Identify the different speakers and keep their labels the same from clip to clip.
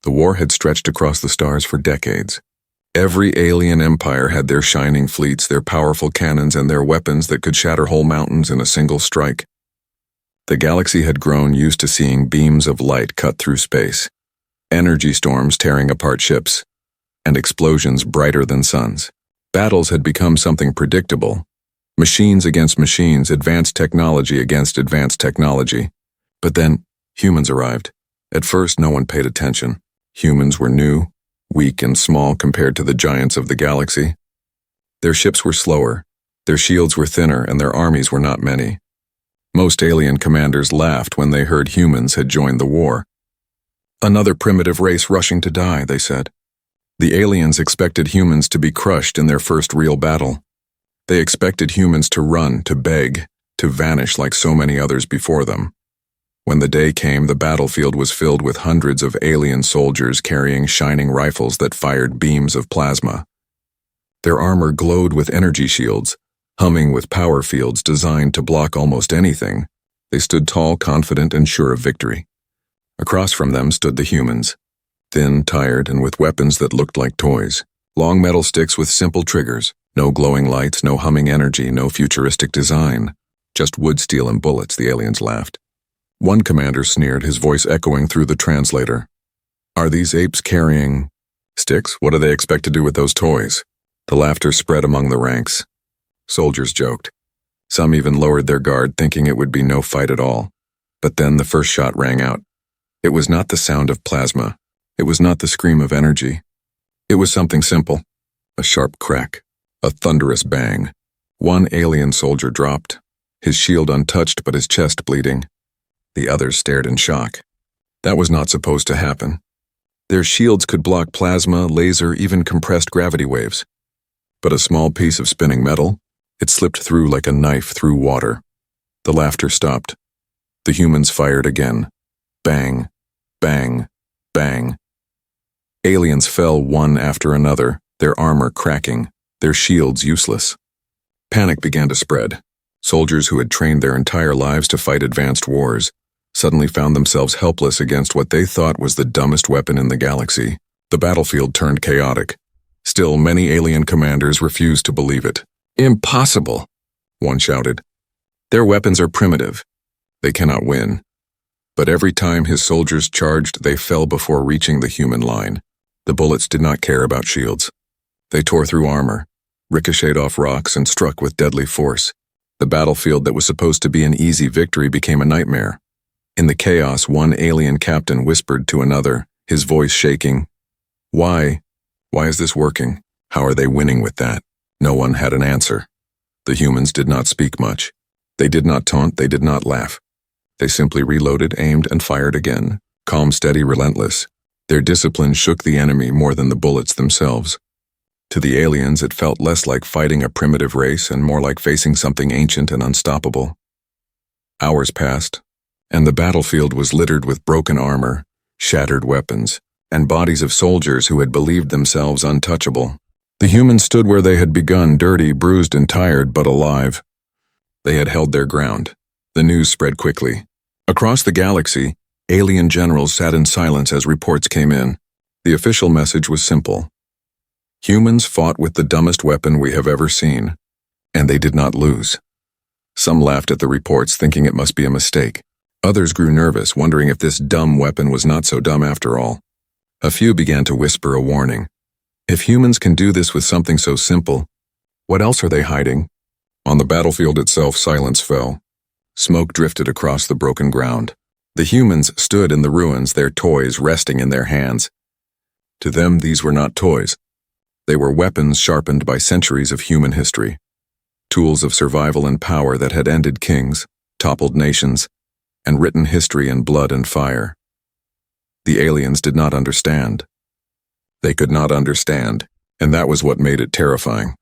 Speaker 1: The war had stretched across the stars for decades. Every alien empire had their shining fleets, their powerful cannons, and their weapons that could shatter whole mountains in a single strike. The galaxy had grown used to seeing beams of light cut through space, energy storms tearing apart ships, and explosions brighter than suns. Battles had become something predictable. Machines against machines, advanced technology against advanced technology. But then, humans arrived. At first, no one paid attention. Humans were new, weak and small compared to the giants of the galaxy. Their ships were slower, their shields were thinner, and their armies were not many. Most alien commanders laughed when they heard humans had joined the war. Another primitive race rushing to die, they said. The aliens expected humans to be crushed in their first real battle. They expected humans to run, to beg, to vanish like so many others before them. When the day came, the battlefield was filled with hundreds of alien soldiers carrying shining rifles that fired beams of plasma. Their armor glowed with energy shields, humming with power fields designed to block almost anything. They stood tall, confident, and sure of victory. Across from them stood the humans, thin, tired, and with weapons that looked like toys. Long metal sticks with simple triggers. No glowing lights, no humming energy, no futuristic design. Just wood, steel, and bullets, the aliens laughed. One commander sneered, his voice echoing through the translator. Are these apes carrying sticks? What do they expect to do with those toys? The laughter spread among the ranks. Soldiers joked. Some even lowered their guard, thinking it would be no fight at all. But then the first shot rang out. It was not the sound of plasma. It was not the scream of energy. It was something simple. A sharp crack. A thunderous bang. One alien soldier dropped, his shield untouched but his chest bleeding. The others stared in shock. That was not supposed to happen. Their shields could block plasma, laser, even compressed gravity waves. But a small piece of spinning metal, it slipped through like a knife through water. The laughter stopped. The humans fired again. Bang, bang, bang. Aliens fell one after another, their armor cracking, their shields useless. Panic began to spread. Soldiers who had trained their entire lives to fight advanced wars suddenly found themselves helpless against what they thought was the dumbest weapon in the galaxy. The battlefield turned chaotic. Still, many alien commanders refused to believe it. Impossible, one shouted. Their weapons are primitive. They cannot win. But every time his soldiers charged, they fell before reaching the human line. The bullets did not care about shields. They tore through armor, ricocheted off rocks, and struck with deadly force. The battlefield that was supposed to be an easy victory became a nightmare. In the chaos, one alien captain whispered to another, his voice shaking. Why? Why is this working? How are they winning with that? No one had an answer. The humans did not speak much. They did not taunt, they did not laugh. They simply reloaded, aimed, and fired again, calm, steady, relentless. Their discipline shook the enemy more than the bullets themselves. To the aliens, it felt less like fighting a primitive race and more like facing something ancient and unstoppable. Hours passed, and the battlefield was littered with broken armor, shattered weapons, and bodies of soldiers who had believed themselves untouchable. The humans stood where they had begun, dirty, bruised, and tired, but alive. They had held their ground. The news spread quickly. Across the galaxy, alien generals sat in silence as reports came in. The official message was simple. Humans fought with the dumbest weapon we have ever seen, and they did not lose. Some laughed at the reports, thinking it must be a mistake. Others grew nervous, wondering if this dumb weapon was not so dumb after all. A few began to whisper a warning. If humans can do this with something so simple, what else are they hiding? On the battlefield itself, silence fell. Smoke drifted across the broken ground. The humans stood in the ruins, their toys resting in their hands. To them, these were not toys. They were weapons sharpened by centuries of human history, tools of survival and power that had ended kings, toppled nations, and written history in blood and fire. The aliens did not understand. They could not understand, and that was what made it terrifying.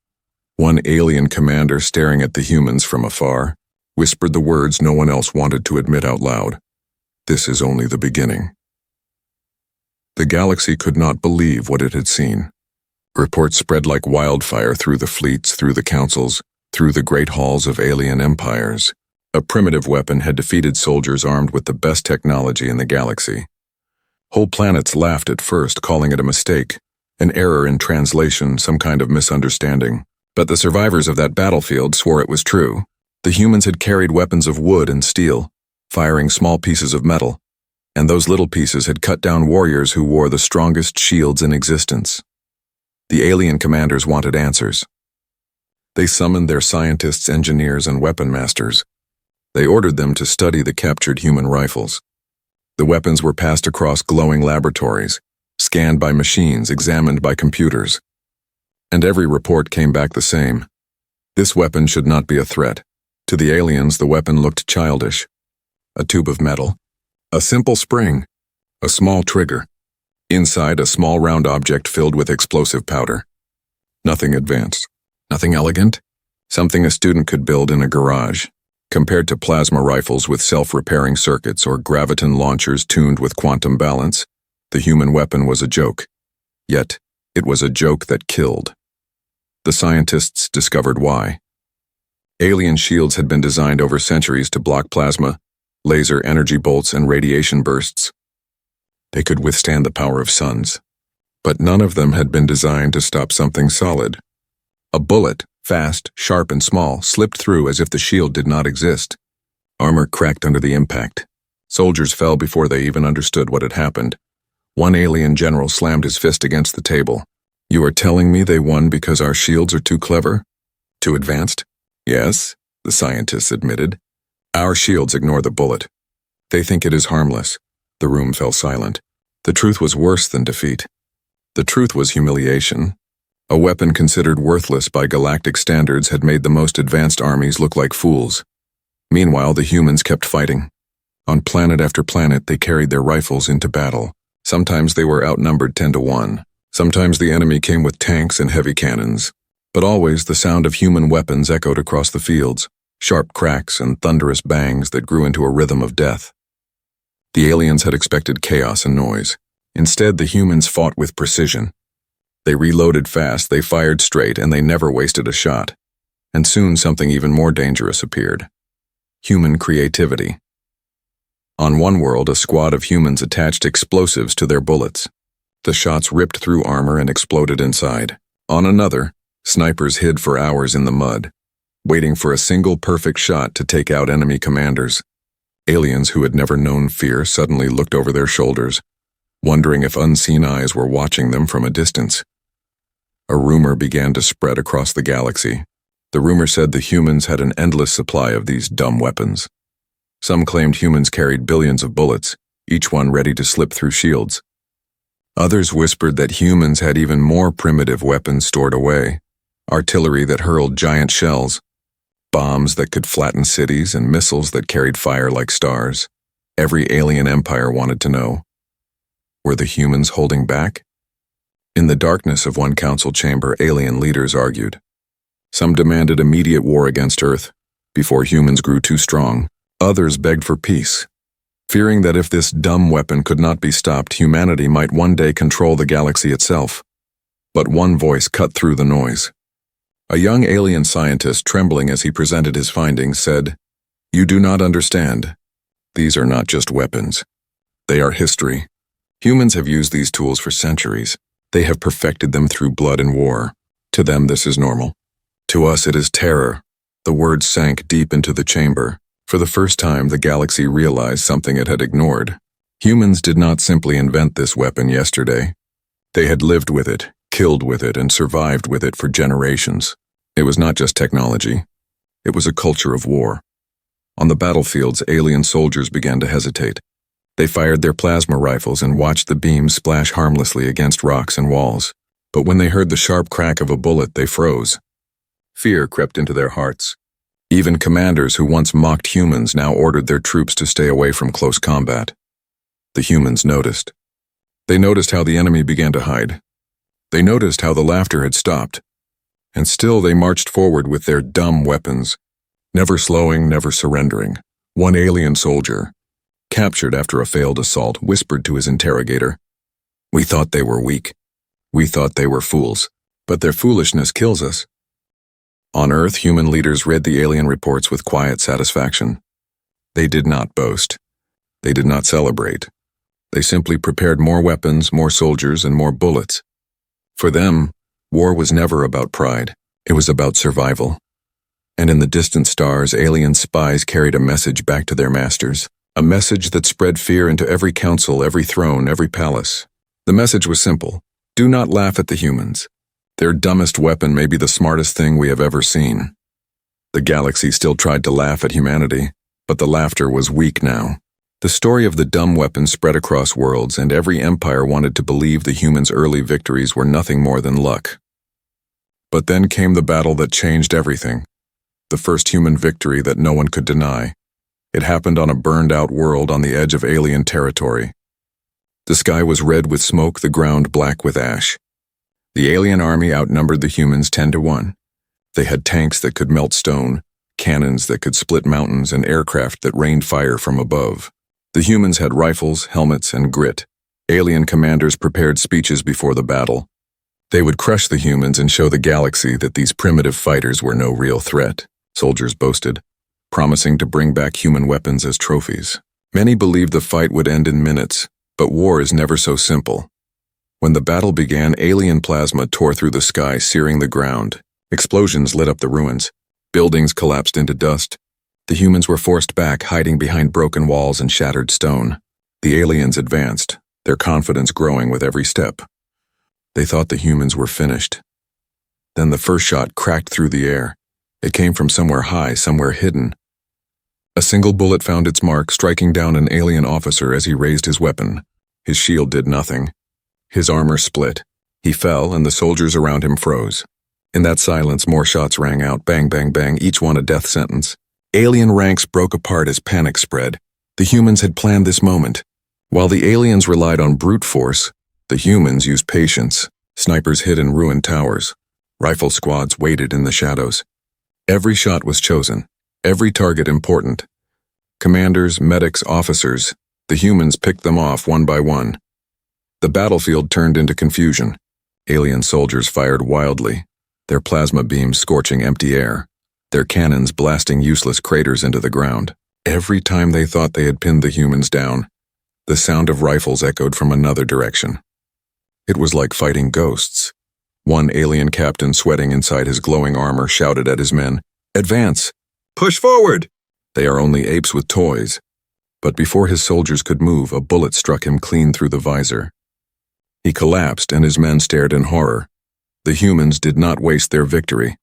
Speaker 1: One alien commander, staring at the humans from afar, whispered the words no one else wanted to admit out loud. This is only the beginning. The galaxy could not believe what it had seen. Reports spread like wildfire through the fleets, through the councils, through the great halls of alien empires. A primitive weapon had defeated soldiers armed with the best technology in the galaxy. Whole planets laughed at first, calling it a mistake, an error in translation, some kind of misunderstanding. But the survivors of that battlefield swore it was true. The humans had carried weapons of wood and steel, firing small pieces of metal, and those little pieces had cut down warriors who wore the strongest shields in existence. The alien commanders wanted answers. They summoned their scientists, engineers, and weapon masters. They ordered them to study the captured human rifles. The weapons were passed across glowing laboratories, scanned by machines, examined by computers. And every report came back the same. This weapon should not be a threat. To the aliens, the weapon looked childish. A tube of metal, a simple spring, a small trigger. Inside, a small round object filled with explosive powder. Nothing advanced, nothing elegant, something a student could build in a garage. Compared to plasma rifles with self-repairing circuits or graviton launchers tuned with quantum balance, the human weapon was a joke. Yet, it was a joke that killed. The scientists discovered why. Alien shields had been designed over centuries to block plasma, laser energy bolts, and radiation bursts. They could withstand the power of suns. But none of them had been designed to stop something solid. A bullet, fast, sharp, and small, slipped through as if the shield did not exist. Armor cracked under the impact. Soldiers fell before they even understood what had happened. One alien general slammed his fist against the table. "You are telling me they won because our shields are too clever? Too advanced?" "Yes," the scientists admitted. "Our shields ignore the bullet. They think it is harmless." The room fell silent. The truth was worse than defeat. The truth was humiliation. A weapon considered worthless by galactic standards had made the most advanced armies look like fools. Meanwhile, the humans kept fighting. On planet after planet, they carried their rifles into battle. Sometimes they were outnumbered 10-1. Sometimes the enemy came with tanks and heavy cannons. But always the sound of human weapons echoed across the fields, sharp cracks and thunderous bangs that grew into a rhythm of death. The aliens had expected chaos and noise. Instead, the humans fought with precision. They reloaded fast, they fired straight, and they never wasted a shot. And soon something even more dangerous appeared. Human creativity. On one world, a squad of humans attached explosives to their bullets. The shots ripped through armor and exploded inside. On another, snipers hid for hours in the mud, waiting for a single perfect shot to take out enemy commanders. Aliens who had never known fear suddenly looked over their shoulders, wondering if unseen eyes were watching them from a distance. A rumor began to spread across the galaxy. The rumor said the humans had an endless supply of these dumb weapons. Some claimed humans carried billions of bullets, each one ready to slip through shields. Others whispered that humans had even more primitive weapons stored away, artillery that hurled giant shells, bombs that could flatten cities, and missiles that carried fire like stars. Every alien empire wanted to know. Were the humans holding back? In the darkness of one council chamber, alien leaders argued. Some demanded immediate war against Earth, before humans grew too strong. Others begged for peace, fearing that if this dumb weapon could not be stopped, humanity might one day control the galaxy itself. But one voice cut through the noise. A young alien scientist, trembling as he presented his findings, said, "You do not understand. These are not just weapons. They are history. Humans have used these tools for centuries. They have perfected them through blood and war. To them, this is normal. To us, it is terror." The words sank deep into the chamber. For the first time, the galaxy realized something it had ignored. Humans did not simply invent this weapon yesterday. They had lived with it, killed with it, and survived with it for generations. It was not just technology. It was a culture of war. On the battlefields, alien soldiers began to hesitate. They fired their plasma rifles and watched the beams splash harmlessly against rocks and walls. But when they heard the sharp crack of a bullet, they froze. Fear crept into their hearts. Even commanders who once mocked humans now ordered their troops to stay away from close combat. The humans noticed. They noticed how the enemy began to hide. They noticed how the laughter had stopped. And still they marched forward with their dumb weapons, never slowing, never surrendering. One alien soldier, captured after a failed assault, whispered to his interrogator, "We thought they were weak. We thought they were fools. But their foolishness kills us." On Earth, human leaders read the alien reports with quiet satisfaction. They did not boast. They did not celebrate. They simply prepared more weapons, more soldiers, and more bullets. For them, war was never about pride. It was about survival. And in the distant stars, alien spies carried a message back to their masters. A message that spread fear into every council, every throne, every palace. The message was simple. Do not laugh at the humans. Their dumbest weapon may be the smartest thing we have ever seen. The galaxy still tried to laugh at humanity, but the laughter was weak now. The story of the dumb weapon spread across worlds, and every empire wanted to believe the humans' early victories were nothing more than luck. But then came the battle that changed everything. The first human victory that no one could deny. It happened on a burned-out world on the edge of alien territory. The sky was red with smoke, the ground black with ash. The alien army outnumbered the humans 10-1. They had tanks that could melt stone, cannons that could split mountains, and aircraft that rained fire from above. The humans had rifles, helmets, and grit. Alien commanders prepared speeches before the battle. They would crush the humans and show the galaxy that these primitive fighters were no real threat, soldiers boasted, promising to bring back human weapons as trophies. Many believed the fight would end in minutes, but war is never so simple. When the battle began, alien plasma tore through the sky, searing the ground. Explosions lit up the ruins. Buildings collapsed into dust. The humans were forced back, hiding behind broken walls and shattered stone. The aliens advanced, their confidence growing with every step. They thought the humans were finished. Then the first shot cracked through the air. It came from somewhere high, somewhere hidden. A single bullet found its mark, striking down an alien officer as he raised his weapon. His shield did nothing. His armor split. He fell, and the soldiers around him froze. In that silence, more shots rang out, bang, bang, bang, each one a death sentence. Alien ranks broke apart as panic spread. The humans had planned this moment. While the aliens relied on brute force, the humans used patience. Snipers hid in ruined towers. Rifle squads waited in the shadows. Every shot was chosen, every target important. Commanders, medics, officers, the humans picked them off one by one. The battlefield turned into confusion. Alien soldiers fired wildly, their plasma beams scorching empty air, their cannons blasting useless craters into the ground. Every time they thought they had pinned the humans down, the sound of rifles echoed from another direction. It was like fighting ghosts. One alien captain, sweating inside his glowing armor, shouted at his men, "Advance! Push forward!" They are only apes with toys. But before his soldiers could move, a bullet struck him clean through the visor. He collapsed, and his men stared in horror. The humans did not waste their victory.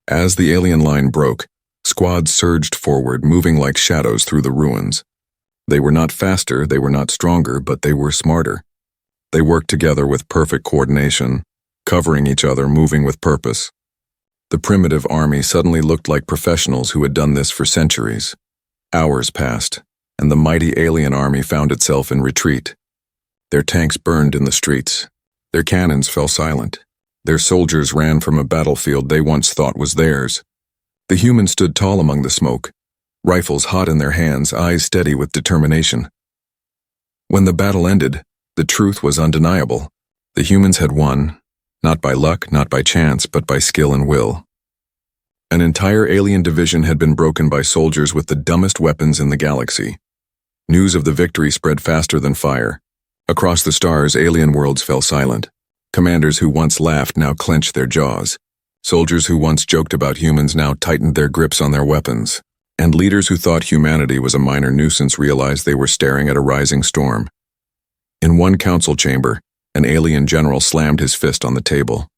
Speaker 1: As the alien line broke, squads surged forward, moving like shadows through the ruins. They were not faster, they were not stronger, but they were smarter. They worked together with perfect coordination, covering each other, moving with purpose. The primitive army suddenly looked like professionals who had done this for centuries. Hours passed, and the mighty alien army found itself in retreat. Their tanks burned in the streets. Their cannons fell silent. Their soldiers ran from a battlefield they once thought was theirs. The humans stood tall among the smoke, rifles hot in their hands, eyes steady with determination. When the battle ended, the truth was undeniable. The humans had won, not by luck, not by chance, but by skill and will. An entire alien division had been broken by soldiers with the dumbest weapons in the galaxy. News of the victory spread faster than fire. Across the stars, alien worlds fell silent. Commanders who once laughed now clenched their jaws. Soldiers who once joked about humans now tightened their grips on their weapons. And leaders who thought humanity was a minor nuisance realized they were staring at a rising storm. In one council chamber, an alien general slammed his fist on the table.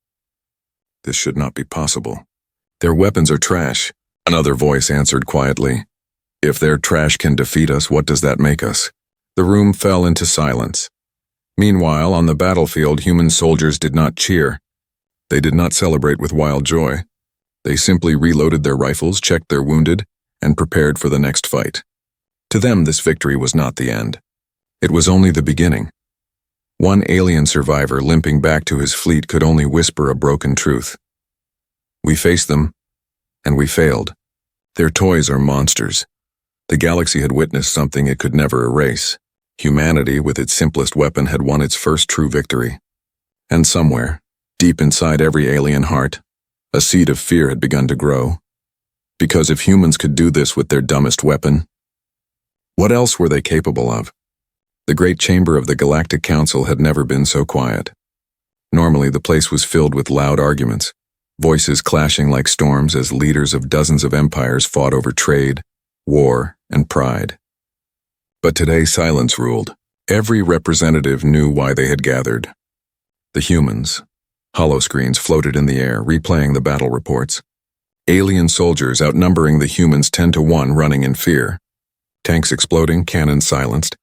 Speaker 1: "This should not be possible. Their weapons are trash," another voice answered quietly. "If their trash can defeat us, what does that make us?" The room fell into silence. Meanwhile, on the battlefield, human soldiers did not cheer. They did not celebrate with wild joy. They simply reloaded their rifles, checked their wounded, and prepared for the next fight. To them, this victory was not the end. It was only the beginning. One alien survivor limping back to his fleet could only whisper a broken truth. "We faced them, and we failed. Their toys are monsters." The galaxy had witnessed something it could never erase. Humanity, with its simplest weapon, had won its first true victory. And somewhere, deep inside every alien heart, a seed of fear had begun to grow. Because if humans could do this with their dumbest weapon, what else were they capable of? The great chamber of the Galactic Council had never been so quiet. Normally, the place was filled with loud arguments, voices clashing like storms as leaders of dozens of empires fought over trade, war, and pride. But today, silence ruled. Every representative knew why they had gathered. The humans. Holoscreens floated in the air, replaying the battle reports. Alien soldiers outnumbering the humans 10-1, running in fear. Tanks exploding, cannons silenced.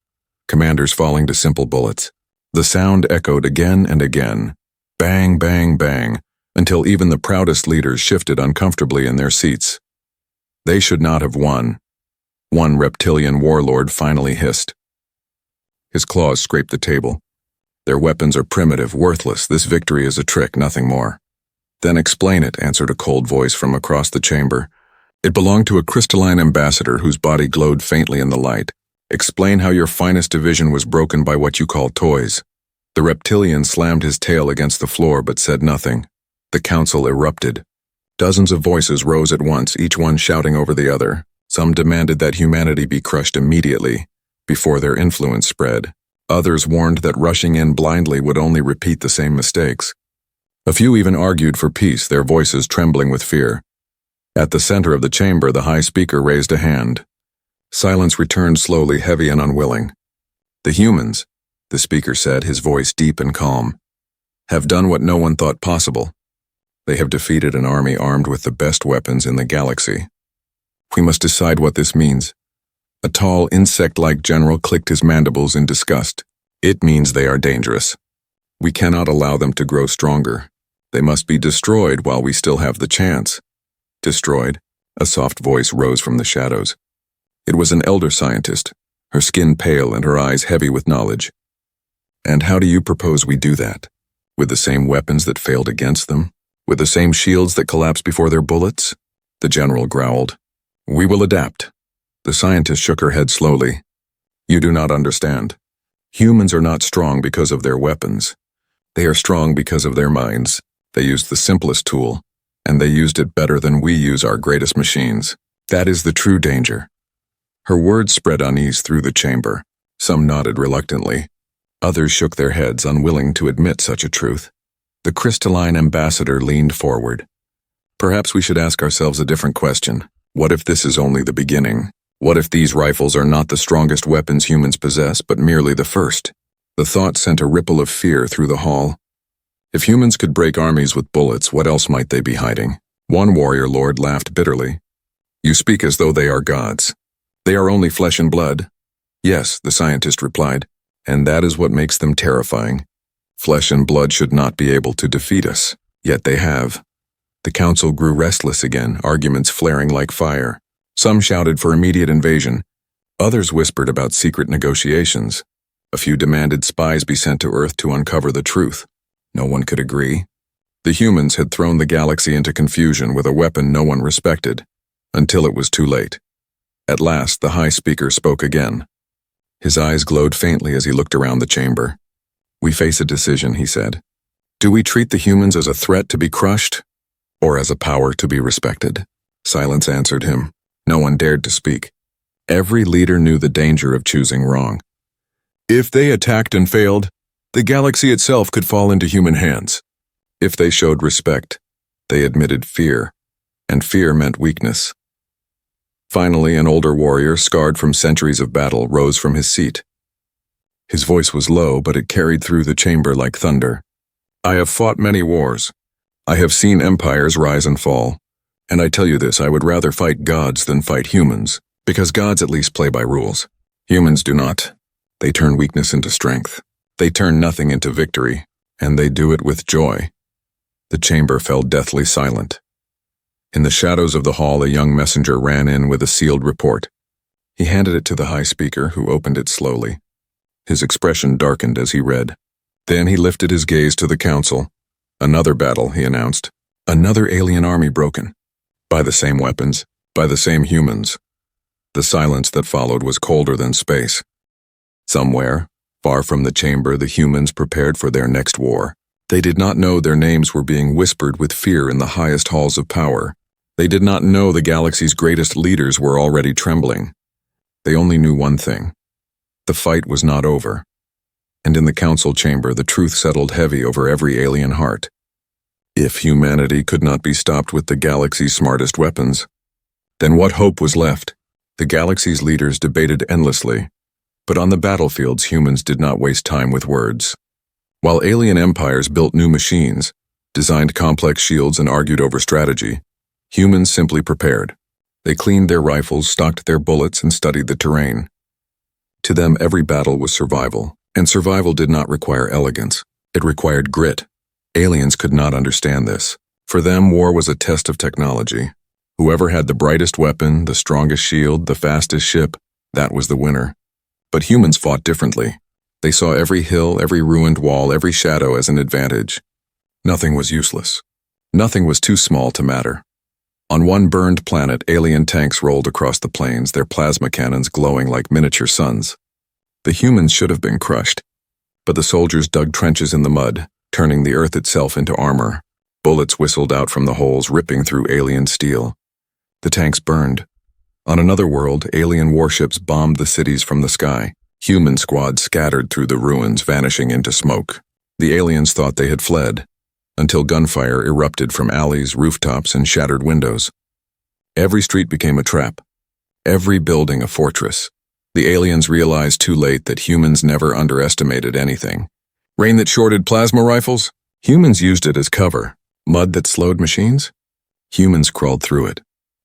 Speaker 1: Commanders falling to simple bullets. The sound echoed again and again. Bang, bang, bang, until even the proudest leaders shifted uncomfortably in their seats. They should not have won. One reptilian warlord finally hissed. His claws scraped the table. Their weapons are primitive, worthless. This victory is a trick, nothing more. Then explain it, answered a cold voice from across the chamber. It belonged to a crystalline ambassador whose body glowed faintly in the light. Explain how your finest division was broken by what you call toys. The reptilian slammed his tail against the floor but said nothing. The council erupted. Dozens of voices rose at once, each one shouting over the other. Some demanded that humanity be crushed immediately, before their influence spread. Others warned that rushing in blindly would only repeat the same mistakes. A few even argued for peace, their voices trembling with fear. At the center of the chamber, the high speaker raised a hand. Silence returned slowly, heavy and unwilling. The humans, the speaker said, his voice deep and calm, have done what no one thought possible. They have defeated an army armed with the best weapons in the galaxy. We must decide what this means. A tall, insect-like general clicked his mandibles in disgust. It means they are dangerous. We cannot allow them to grow stronger. They must be destroyed while we still have the chance. Destroyed? A soft voice rose from the shadows. It was an elder scientist, her skin pale and her eyes heavy with knowledge. And how do you propose we do that? With the same weapons that failed against them? With the same shields that collapsed before their bullets? The general growled. We will adapt. The scientist shook her head slowly. You do not understand. Humans are not strong because of their weapons. They are strong because of their minds. They used the simplest tool, and they used it better than we use our greatest machines. That is the true danger. Her words spread unease through the chamber. Some nodded reluctantly. Others shook their heads, unwilling to admit such a truth. The crystalline ambassador leaned forward. Perhaps we should ask ourselves a different question. What if this is only the beginning? What if these rifles are not the strongest weapons humans possess, but merely the first? The thought sent a ripple of fear through the hall. If humans could break armies with bullets, what else might they be hiding? One warrior lord laughed bitterly. You speak as though they are gods. They are only flesh and blood. Yes, the scientist replied, and that is what makes them terrifying. Flesh and blood should not be able to defeat us, yet they have. The council grew restless again, arguments flaring like fire. Some shouted for immediate invasion. Others whispered about secret negotiations. A few demanded spies be sent to Earth to uncover the truth. No one could agree. The humans had thrown the galaxy into confusion with a weapon no one respected, until it was too late. At last, the high speaker spoke again. His eyes glowed faintly as he looked around the chamber. We face a decision, he said. Do we treat the humans as a threat to be crushed, or as a power to be respected? Silence answered him. No one dared to speak. Every leader knew the danger of choosing wrong. If they attacked and failed, the galaxy itself could fall into human hands. If they showed respect, they admitted fear, and fear meant weakness. Finally, an older warrior, scarred from centuries of battle, rose from his seat. His voice was low, but it carried through the chamber like thunder. I have fought many wars. I have seen empires rise and fall. And I tell you this, I would rather fight gods than fight humans, because gods at least play by rules. Humans do not. They turn weakness into strength. They turn nothing into victory, and they do it with joy. The chamber fell deathly silent. In the shadows of the hall, a young messenger ran in with a sealed report. He handed it to the high speaker, who opened it slowly. His expression darkened as he read. Then he lifted his gaze to the council. Another battle, he announced. Another alien army broken. By the same weapons, by the same humans. The silence that followed was colder than space. Somewhere, far from the chamber, the humans prepared for their next war. They did not know their names were being whispered with fear in the highest halls of power. They did not know the galaxy's greatest leaders were already trembling. They only knew one thing. The fight was not over. And in the council chamber, the truth settled heavy over every alien heart. If humanity could not be stopped with the galaxy's smartest weapons, then what hope was left? The galaxy's leaders debated endlessly, but on the battlefields humans did not waste time with words. While alien empires built new machines, designed complex shields and argued over strategy, humans simply prepared. They cleaned their rifles, stocked their bullets, and studied the terrain. To them, every battle was survival, and survival did not require elegance. It required grit. Aliens could not understand this. For them, war was a test of technology. Whoever had the brightest weapon, the strongest shield, the fastest ship, that was the winner. But humans fought differently. They saw every hill, every ruined wall, every shadow as an advantage. Nothing was useless. Nothing was too small to matter. On one burned planet, alien tanks rolled across the plains, their plasma cannons glowing like miniature suns. The humans should have been crushed, but the soldiers dug trenches in the mud, turning the earth itself into armor. Bullets whistled out from the holes, ripping through alien steel. The tanks burned. On another world, alien warships bombed the cities from the sky. Human squads scattered through the ruins, vanishing into smoke. The aliens thought they had fled, until gunfire erupted from alleys, rooftops, and shattered windows. Every street became a trap, every building a fortress. The aliens realized too late that humans never underestimated anything. Rain that shorted plasma rifles? Humans used it as cover. Mud that slowed machines? Humans crawled through it.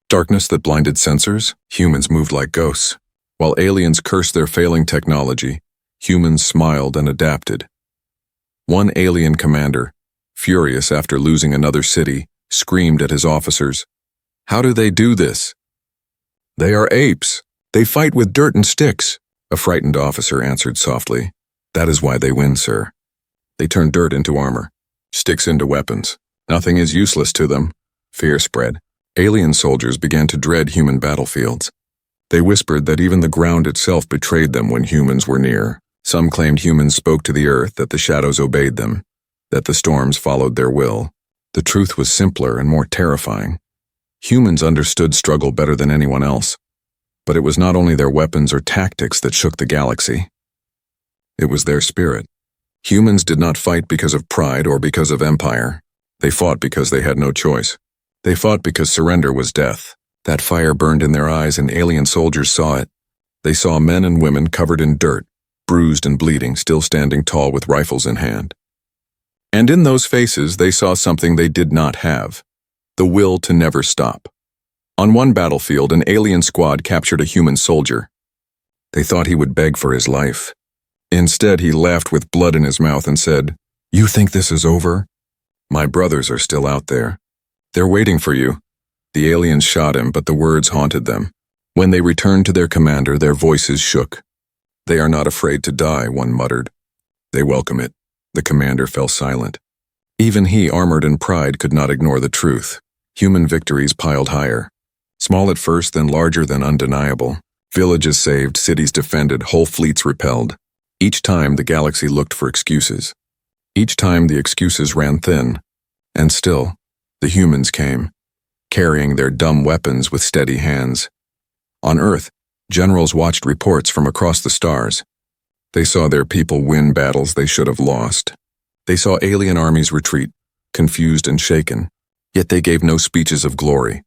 Speaker 1: Darkness that blinded sensors? Humans moved like ghosts. While aliens cursed their failing technology, humans smiled and adapted. One alien commander, furious after losing another city, screamed at his officers, "How do they do this?" "They are apes. They fight with dirt and sticks," a frightened officer answered softly. "That is why they win, sir. They turn dirt into armor, sticks into weapons. Nothing is useless to them." Fear spread. Alien soldiers began to dread human battlefields. They whispered that even the ground itself betrayed them when humans were near. Some claimed humans spoke to the earth, that the shadows obeyed them, that the storms followed their will. The truth was simpler and more terrifying. Humans understood struggle better than anyone else, but it was not only their weapons or tactics that shook the galaxy. It was their spirit. Humans did not fight because of pride or because of empire. They fought because they had no choice. They fought because surrender was death. That fire burned in their eyes, and alien soldiers saw it. They saw men and women covered in dirt, bruised and bleeding, still standing tall with rifles in hand. And in those faces, they saw something they did not have: the will to never stop. On one battlefield, an alien squad captured a human soldier. They thought he would beg for his life. Instead, he laughed with blood in his mouth and said, "You think this is over? My brothers are still out there. They're waiting for you." The aliens shot him, but the words haunted them. When they returned to their commander, their voices shook. "They are not afraid to die," one muttered. "They welcome it." The commander fell silent. Even he, armored in pride, could not ignore the truth. Human victories piled higher. Small at first, then larger, then undeniable. Villages saved, cities defended, whole fleets repelled. Each time the galaxy looked for excuses. Each time the excuses ran thin. And still, the humans came, carrying their dumb weapons with steady hands. On Earth, generals watched reports from across the stars. They saw their people win battles they should have lost. They saw alien armies retreat, confused and shaken. Yet they gave no speeches of glory.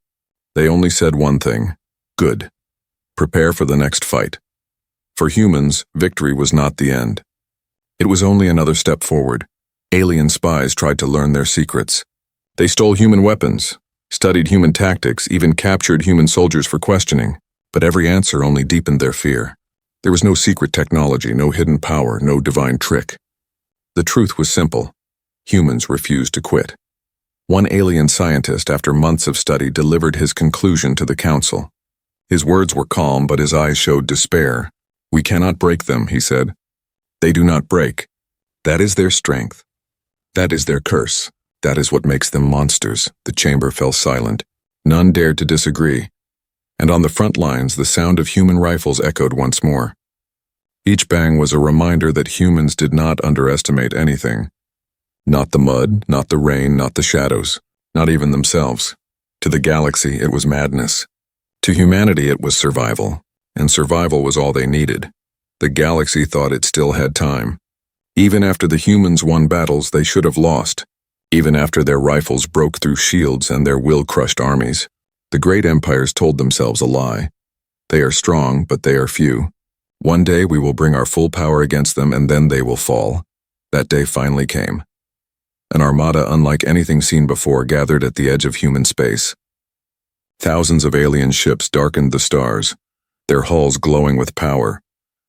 Speaker 1: They only said one thing: good. Prepare for the next fight. For humans, victory was not the end. It was only another step forward. Alien spies tried to learn their secrets. They stole human weapons, studied human tactics, even captured human soldiers for questioning. But every answer only deepened their fear. There was no secret technology, no hidden power, no divine trick. The truth was simple. Humans refused to quit. One alien scientist, after months of study, delivered his conclusion to the council. His words were calm, but his eyes showed despair. "We cannot break them," he said. "They do not break. That is their strength. That is their curse. That is what makes them monsters." The chamber fell silent. None dared to disagree. And on the front lines, the sound of human rifles echoed once more. Each bang was a reminder that humans did not underestimate anything. Not the mud, not the rain, not the shadows, not even themselves. To the galaxy, it was madness. To humanity, it was survival. And survival was all they needed. The galaxy thought it still had time. Even after the humans won battles they should have lost, even after their rifles broke through shields and their will crushed armies, the great empires told themselves a lie. They are strong, but they are few. One day we will bring our full power against them and then they will fall. That day finally came. An armada unlike anything seen before gathered at the edge of human space. Thousands of alien ships darkened the stars, their hulls glowing with power,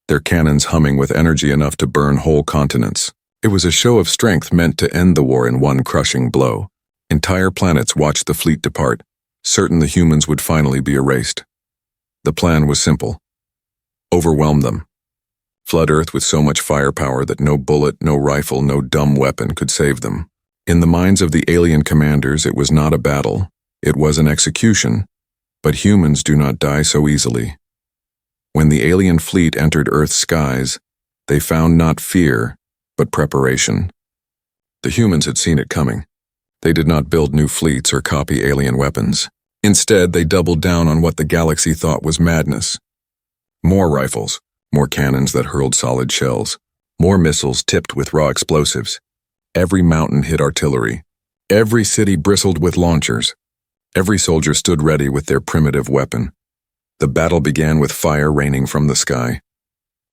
Speaker 1: their cannons humming with energy enough to burn whole continents. It was a show of strength meant to end the war in one crushing blow. Entire planets watched the fleet depart, certain the humans would finally be erased. The plan was simple. Overwhelm them. Flood Earth with so much firepower that no bullet, no rifle, no dumb weapon could save them. In the minds of the alien commanders, it was not a battle. It was an execution. But humans do not die so easily. When the alien fleet entered Earth's skies, they found not fear, but preparation. The humans had seen it coming. They did not build new fleets or copy alien weapons. Instead, they doubled down on what the galaxy thought was madness. More rifles, more cannons that hurled solid shells, more missiles tipped with raw explosives. Every mountain hit artillery. Every city bristled with launchers. Every soldier stood ready with their primitive weapon. The battle began with fire raining from the sky.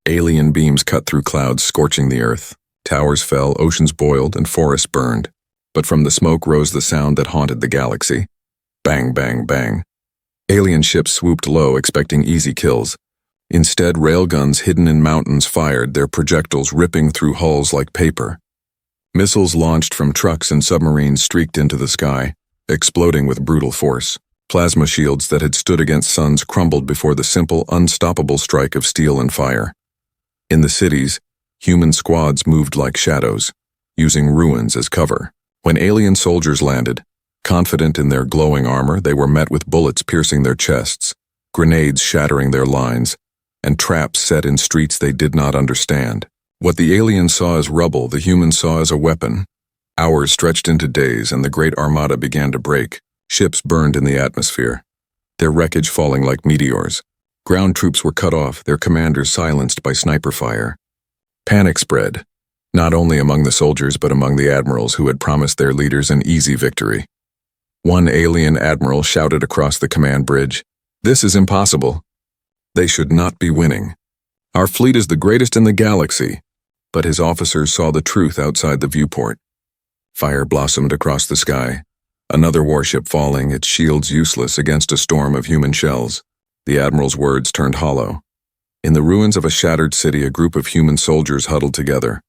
Speaker 1: Alien beams cut through clouds, scorching the earth. Towers fell, oceans boiled, and forests burned. But from the smoke rose the sound that haunted the galaxy. Bang, bang, bang. Alien ships swooped low, expecting easy kills. Instead, railguns hidden in mountains fired, their projectiles ripping through hulls like paper. Missiles launched from trucks and submarines streaked into the sky, exploding with brutal force. Plasma shields that had stood against suns crumbled before the simple, unstoppable strike of steel and fire. In the cities, human squads moved like shadows, using ruins as cover. When alien soldiers landed, confident in their glowing armor, they were met with bullets piercing their chests, grenades shattering their lines, and traps set in streets they did not understand. What the aliens saw as rubble, the humans saw as a weapon. Hours stretched into days, and the great armada began to break. Ships burned in the atmosphere, their wreckage falling like meteors. Ground troops were cut off, their commanders silenced by sniper fire. Panic spread, not only among the soldiers but among the admirals who had promised their leaders an easy victory. One alien admiral shouted across the command bridge, "This is impossible. They should not be winning. Our fleet is the greatest in the galaxy." But his officers saw the truth outside the viewport. Fire blossomed across the sky. Another warship falling, its shields useless against a storm of human shells. The admiral's words turned hollow. In the ruins of a shattered city, a group of human soldiers huddled together.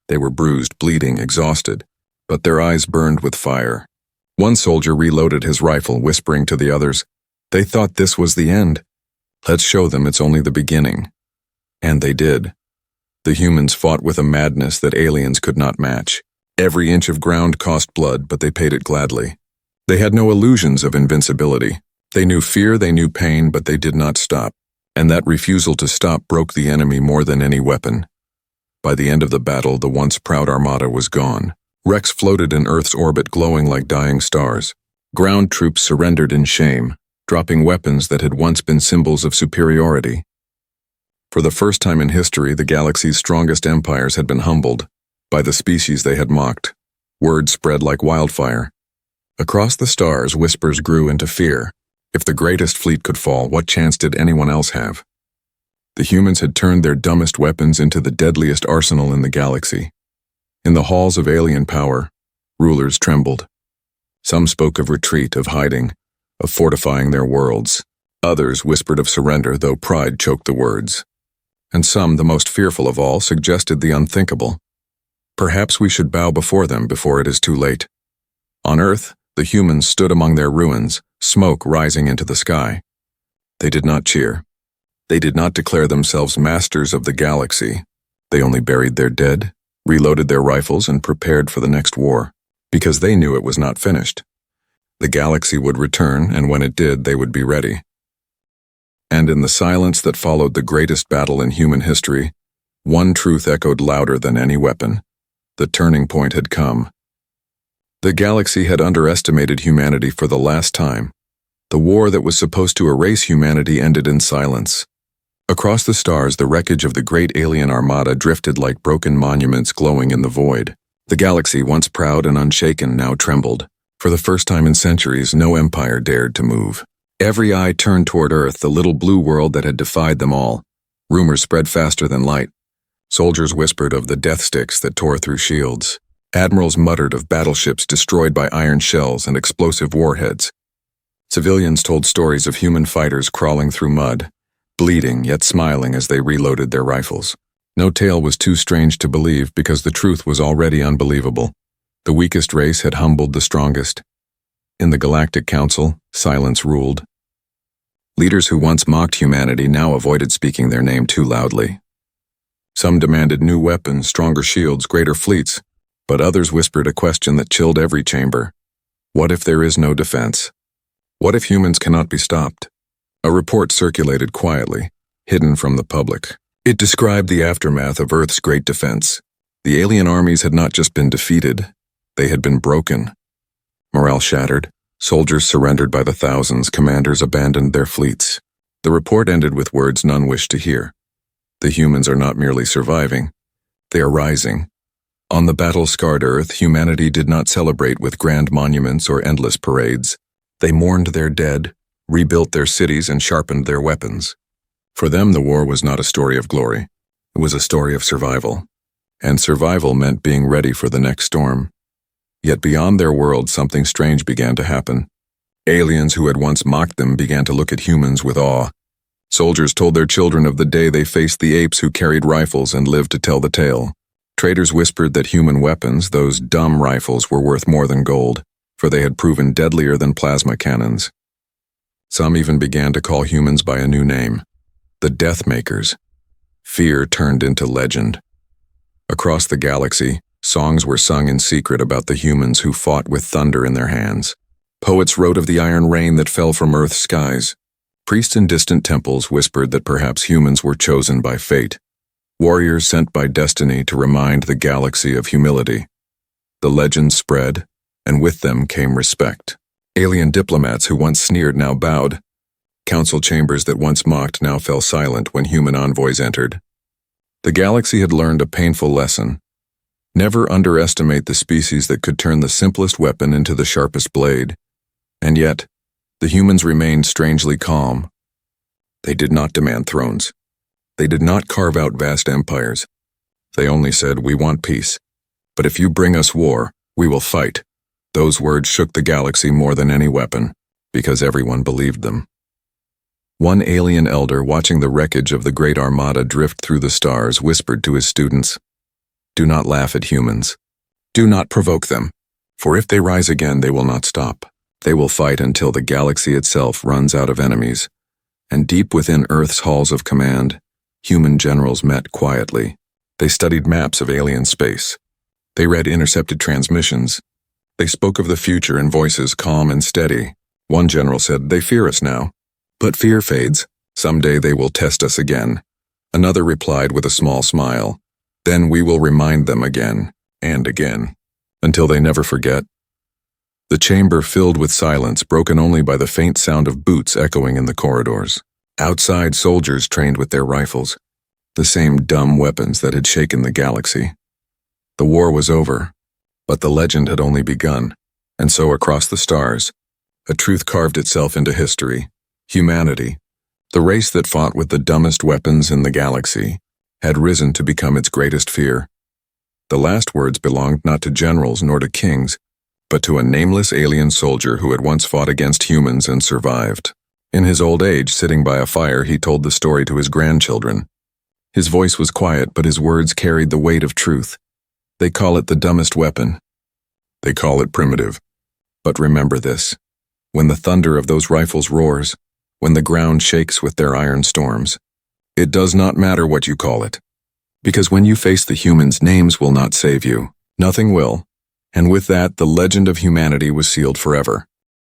Speaker 1: They were bruised, bleeding, exhausted, but their eyes burned with fire. One soldier reloaded his rifle, whispering to the others, "They thought this was the end. Let's show them it's only the beginning." And they did. The humans fought with a madness that aliens could not match. Every inch of ground cost blood, but they paid it gladly. They had no illusions of invincibility. They knew fear, they knew pain, but they did not stop. And that refusal to stop broke the enemy more than any weapon. By the end of the battle, the once proud armada was gone. Wrecks floated in Earth's orbit, glowing like dying stars. Ground troops surrendered in shame, dropping weapons that had once been symbols of superiority. For the first time in history, the galaxy's strongest empires had been humbled by the species they had mocked. Word spread like wildfire. Across the stars, whispers grew into fear. If the greatest fleet could fall, what chance did anyone else have? The humans had turned their dumbest weapons into the deadliest arsenal in the galaxy. In the halls of alien power, rulers trembled. Some spoke of retreat, of hiding, of fortifying their worlds. Others whispered of surrender, though pride choked the words. And some, the most fearful of all, suggested the unthinkable. Perhaps we should bow before them before it is too late. On Earth, the humans stood among their ruins, smoke rising into the sky. They did not cheer. They did not declare themselves masters of the galaxy. They only buried their dead, reloaded their rifles, and prepared for the next war, because they knew it was not finished. The galaxy would return, and when it did, they would be ready. And in the silence that followed the greatest battle in human history, one truth echoed louder than any weapon. The turning point had come. The galaxy had underestimated humanity for the last time. The war that was supposed to erase humanity ended in silence. Across the stars, the wreckage of the great alien armada drifted like broken monuments glowing in the void. The galaxy, once proud and unshaken, now trembled. For the first time in centuries, no empire dared to move. Every eye turned toward Earth, the little blue world that had defied them all. Rumors spread faster than light. Soldiers whispered of the death sticks that tore through shields. Admirals muttered of battleships destroyed by iron shells and explosive warheads. Civilians told stories of human fighters crawling through mud, bleeding yet smiling as they reloaded their rifles. No tale was too strange to believe because the truth was already unbelievable. The weakest race had humbled the strongest. In the Galactic Council, silence ruled. Leaders who once mocked humanity now avoided speaking their name too loudly. Some demanded new weapons, stronger shields, greater fleets, but others whispered a question that chilled every chamber. What if there is no defense? What if humans cannot be stopped? A report circulated quietly, hidden from the public. It described the aftermath of Earth's great defense. The alien armies had not just been defeated, they had been broken. Morale shattered, soldiers surrendered by the thousands, commanders abandoned their fleets. The report ended with words none wished to hear. The humans are not merely surviving, they are rising. On the battle-scarred Earth, humanity did not celebrate with grand monuments or endless parades. They mourned their dead, rebuilt their cities, and sharpened their weapons. For them, the war was not a story of glory. It was a story of survival. And survival meant being ready for the next storm. Yet beyond their world, something strange began to happen. Aliens who had once mocked them began to look at humans with awe. Soldiers told their children of the day they faced the apes who carried rifles and lived to tell the tale. Traders whispered that human weapons, those dumb rifles, were worth more than gold, for they had proven deadlier than plasma cannons. Some even began to call humans by a new name, the Death Makers. Fear turned into legend. Across the galaxy, songs were sung in secret about the humans who fought with thunder in their hands. Poets wrote of the iron rain that fell from Earth's skies. Priests in distant temples whispered that perhaps humans were chosen by fate. Warriors sent by destiny to remind the galaxy of humility. The legends spread, and with them came respect. Alien diplomats who once sneered now bowed. Council chambers that once mocked now fell silent when human envoys entered. The galaxy had learned a painful lesson. Never underestimate the species that could turn the simplest weapon into the sharpest blade. And yet, the humans remained strangely calm. They did not demand thrones. They did not carve out vast empires. They only said, "We want peace. But if you bring us war, we will fight." Those words shook the galaxy more than any weapon, because everyone believed them. One alien elder, watching the wreckage of the great armada drift through the stars, whispered to his students, "Do not laugh at humans. Do not provoke them. For if they rise again, they will not stop. They will fight until the galaxy itself runs out of enemies." And deep within Earth's halls of command, human generals met quietly. They studied maps of alien space. They read intercepted transmissions. They spoke of the future in voices calm and steady. One general said, "They fear us now. But fear fades. Someday they will test us again." Another replied with a small smile, "Then we will remind them again and again, until they never forget." The chamber filled with silence, broken only by the faint sound of boots echoing in the corridors. Outside, soldiers trained with their rifles, the same dumb weapons that had shaken the galaxy. The war was over, but the legend had only begun, and so across the stars, a truth carved itself into history. Humanity, the race that fought with the dumbest weapons in the galaxy, had risen to become its greatest fear. The last words belonged not to generals nor to kings, but to a nameless alien soldier who had once fought against humans and survived. In his old age, sitting by a fire, he told the story to his grandchildren. His voice was quiet, but his words carried the weight of truth. They call it the dumbest weapon. They call it primitive. But remember this: when the thunder of those rifles roars, when the ground shakes with their iron storms, it does not matter what you call it. Because when you face the humans, names will not save you. Nothing will. And with that, the legend of humanity was sealed forever.